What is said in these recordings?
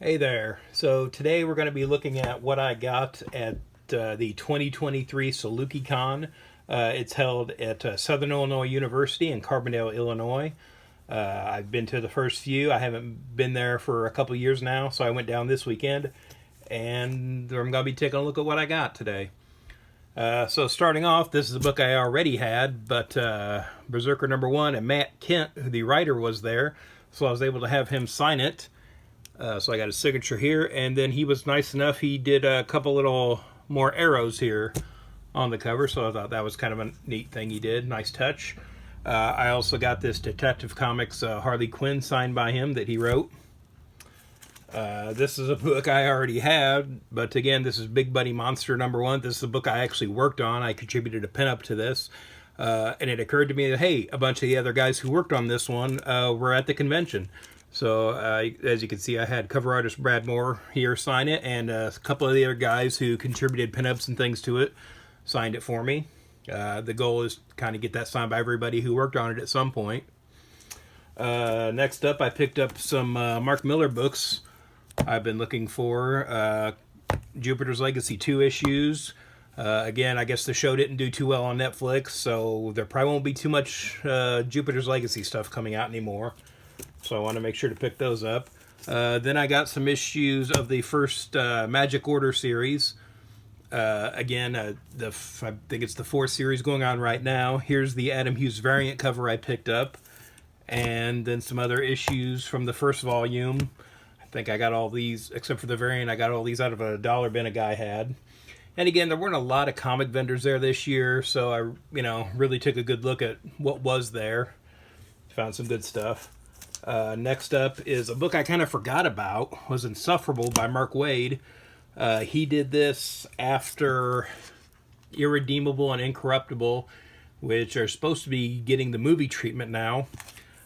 Hey there. So today we're going to be looking at what I got at the 2023 Saluki Con. It's held at Southern Illinois University in Carbondale, Illinois. I've been to the first few. I haven't been there for a couple years now, so I went down this weekend, and I'm going to be taking a look at what I got today. So starting off, this is a book I already had, but Berserker #1 and Matt Kent, the writer, was there, so I was able to have him sign it. So I got his signature here, and then he was nice enough. He did a couple little more arrows here on the cover, so I thought that was kind of a neat thing he did. Nice touch. I also got this Detective Comics Harley Quinn signed by him that he wrote. This is a book I already had, but again, this is Big Buddy Monster #1. This is a book I actually worked on. I contributed a pinup to this, and it occurred to me that, hey, a bunch of the other guys who worked on this one were at the convention. So, as you can see, I had cover artist Brad Moore here sign it, and a couple of the other guys who contributed pinups and things to it signed it for me. The goal is to kind of get that signed by everybody who worked on it at some point. Next up, I picked up some Mark Millar books I've been looking for. Jupiter's Legacy 2 issues. Again, I guess the show didn't do too well on Netflix, so there probably won't be too much Jupiter's Legacy stuff coming out anymore. So I want to make sure to pick those up. Then I got some issues of the first Magic Order series. Again, I think it's the 4th series going on right now. Here's the Adam Hughes variant cover I picked up. And then some other issues from the first volume. I think I got all these, except for the variant, I got all these out of a dollar bin a guy had. And again, there weren't a lot of comic vendors there this year, so I, really took a good look at what was there. Found some good stuff. Next up is a book I kind of forgot about, was Insufferable by Mark Waid. He did this after Irredeemable and Incorruptible, which are supposed to be getting the movie treatment now.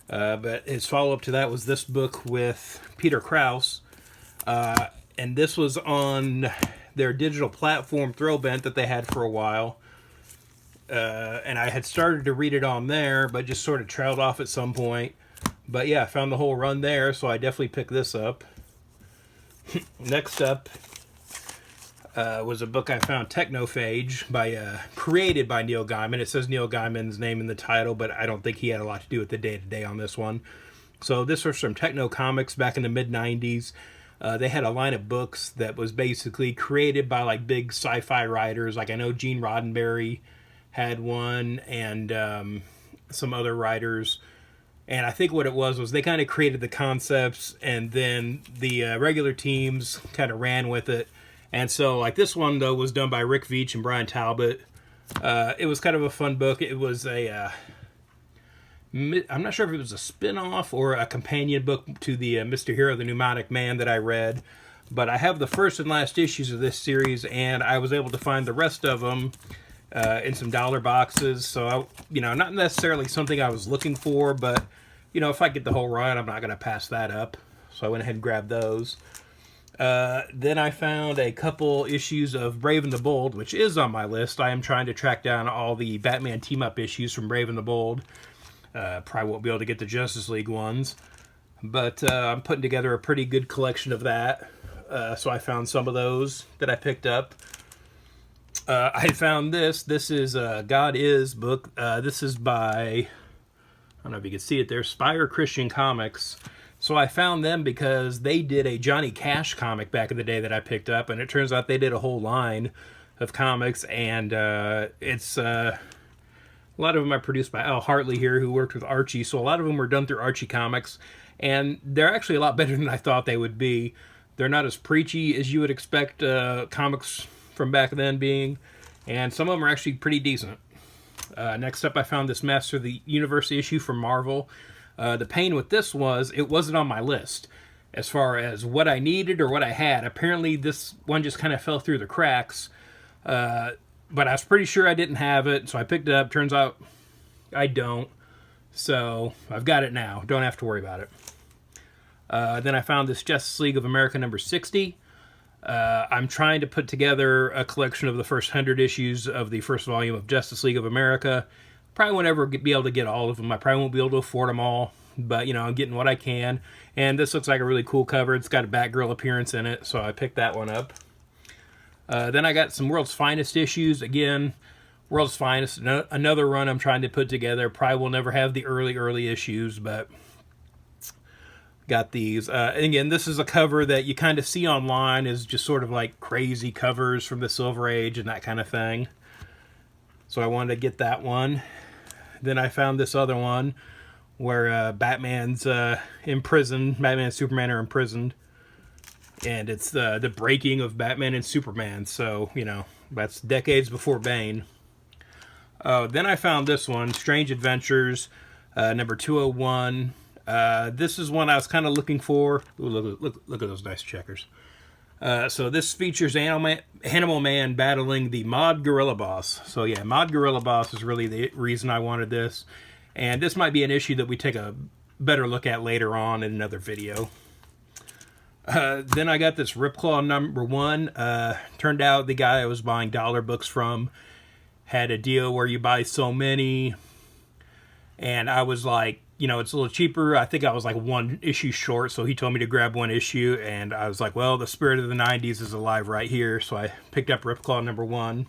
But his follow-up to that was this book with Peter Krause. And this was on their digital platform Throwbent that they had for a while. And I had started to read it on there, but just sort of trailed off at some point. But yeah, I found the whole run there, so I definitely picked this up. Next up was a book I found, Technophage, created by Neil Gaiman. It says Neil Gaiman's name in the title, but I don't think he had a lot to do with the day-to-day on this one. So this was from Techno Comics back in the mid-90s. They had a line of books that was basically created by big sci-fi writers. I know Gene Roddenberry had one, and some other writers. And I think what it was they kind of created the concepts, and then the regular teams kind of ran with it. And so, this one, though, was done by Rick Veitch and Brian Talbot. It was kind of a fun book. It was I'm not sure if it was a spin-off or a companion book to the Mr. Hero, the Pneumatic Man that I read. But I have the first and last issues of this series, and I was able to find the rest of them in some dollar boxes. So, not necessarily something I was looking for, but, if I get the whole run, I'm not going to pass that up. So I went ahead and grabbed those. Then I found a couple issues of Brave and the Bold, which is on my list. I am trying to track down all the Batman team-up issues from Brave and the Bold. Probably won't be able to get the Justice League ones. But I'm putting together a pretty good collection of that. So I found some of those that I picked up. I found this. This is God Is book. This is by, I don't know if you can see it there, Spire Christian Comics. So I found them because they did a Johnny Cash comic back in the day that I picked up, and it turns out they did a whole line of comics, and it's a lot of them are produced by Al Hartley here, who worked with Archie. So a lot of them were done through Archie Comics, and they're actually a lot better than I thought they would be. They're not as preachy as you would expect comics from back then being, and some of them are actually pretty decent. Next up, I found this Master of the Universe issue from Marvel. The pain with this was, it wasn't on my list as far as what I needed or what I had. Apparently, this one just kind of fell through the cracks, but I was pretty sure I didn't have it, so I picked it up. Turns out I don't, so I've got it now. Don't have to worry about it. Then I found this Justice League of America #60. I'm trying to put together a collection of the first 100 issues of the first volume of Justice League of America. Probably won't ever be able to get all of them. I probably won't be able to afford them all, but, you know, I'm getting what I can. And this looks like a really cool cover. It's got a Batgirl appearance in it, so I picked that one up. Then I got some World's Finest issues. Again, World's Finest, another run I'm trying to put together. Probably will never have the early issues, but got these. Again, this is a cover that you kind of see online is just sort of like crazy covers from the Silver Age and that kind of thing. So I wanted to get that one. Then I found this other one where Batman's imprisoned. Batman and Superman are imprisoned. And it's the breaking of Batman and Superman. So, you know, that's decades before Bane. Then I found this one, Strange Adventures, number 201. This is one I was kind of looking for. Ooh, look at those nice checkers. So this features Animal Man battling the Mod Gorilla Boss. So yeah, Mod Gorilla Boss is really the reason I wanted this. And this might be an issue that we take a better look at later on in another video. Then I got this Ripclaw number 1. Turned out the guy I was buying dollar books from had a deal where you buy so many. And I was like, you know, it's a little cheaper. I think I was like 1 issue short, so he told me to grab 1 issue, and I was like, well, the spirit of the 90s is alive right here, so I picked up Ripclaw number 1.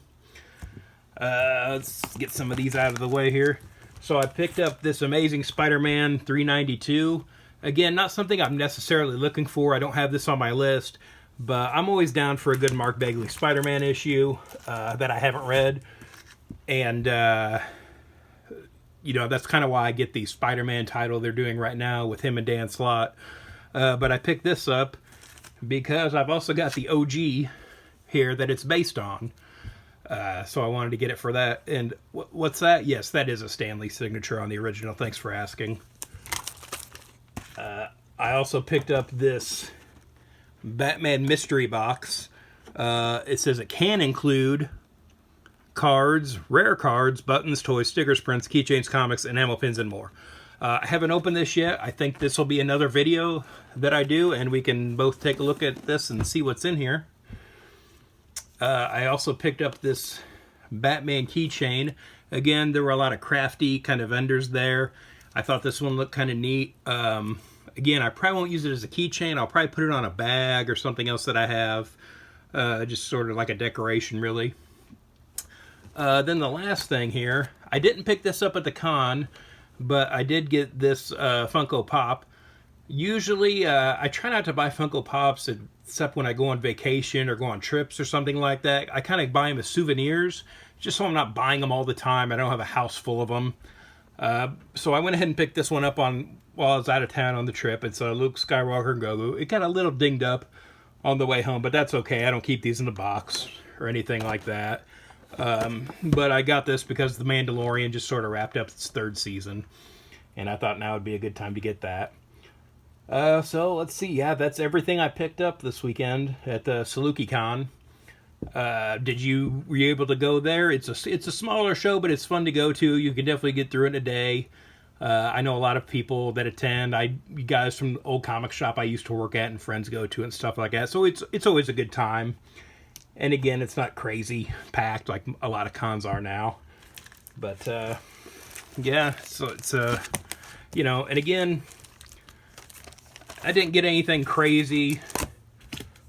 Let's get some of these out of the way here. So I picked up this Amazing Spider-Man 392. Again, not something I'm necessarily looking for. I don't have this on my list, but I'm always down for a good Mark Bagley Spider-Man issue that I haven't read, and you know, that's kind of why I get the Spider-Man title they're doing right now with him and Dan Slott. But I picked this up because I've also got the OG here that it's based on. So I wanted to get it for that. And what's that? Yes, that is a Stan Lee signature on the original. Thanks for asking. I also picked up this Batman mystery box. It says it can include cards, rare cards, buttons, toys, stickers, prints, keychains, comics, enamel pins, and more. I haven't opened this yet. I think this will be another video that I do, and we can both take a look at this and see what's in here. I also picked up this Batman keychain. Again, there were a lot of crafty kind of vendors there. I thought this one looked kind of neat. Again, I probably won't use it as a keychain. I'll probably put it on a bag or something else that I have. Just sort of like a decoration, really. Then the last thing here, I didn't pick this up at the con, but I did get this Funko Pop. Usually, I try not to buy Funko Pops except when I go on vacation or go on trips or something like that. I kind of buy them as souvenirs, just so I'm not buying them all the time. I don't have a house full of them. So I went ahead and picked this one up while I was out of town on the trip. It's Luke Skywalker and Grogu. It got a little dinged up on the way home, but that's okay. I don't keep these in the box or anything like that. But I got this because The Mandalorian just sort of wrapped up its 3rd season, and I thought now would be a good time to get that. So let's see. Yeah, that's everything I picked up this weekend at the Saluki Con. Were you able to go there? It's a smaller show, but it's fun to go to. You can definitely get through it in a day. I know a lot of people that attend. You guys from the old comic shop I used to work at and friends go to and stuff like that. So it's always a good time. And again, it's not crazy packed like a lot of cons are now. But, yeah, so it's, you know, and again, I didn't get anything crazy,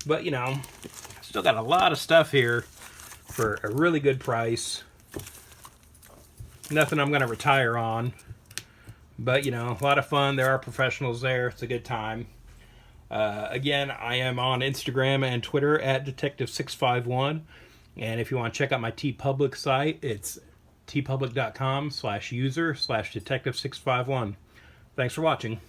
but, you know, still got a lot of stuff here for a really good price. Nothing I'm going to retire on, but, you know, a lot of fun. There are professionals there. It's a good time. Again, I am on Instagram and Twitter at Detective651. And if you want to check out my TeePublic site, it's tpublic.com/user/Detective651. Thanks for watching.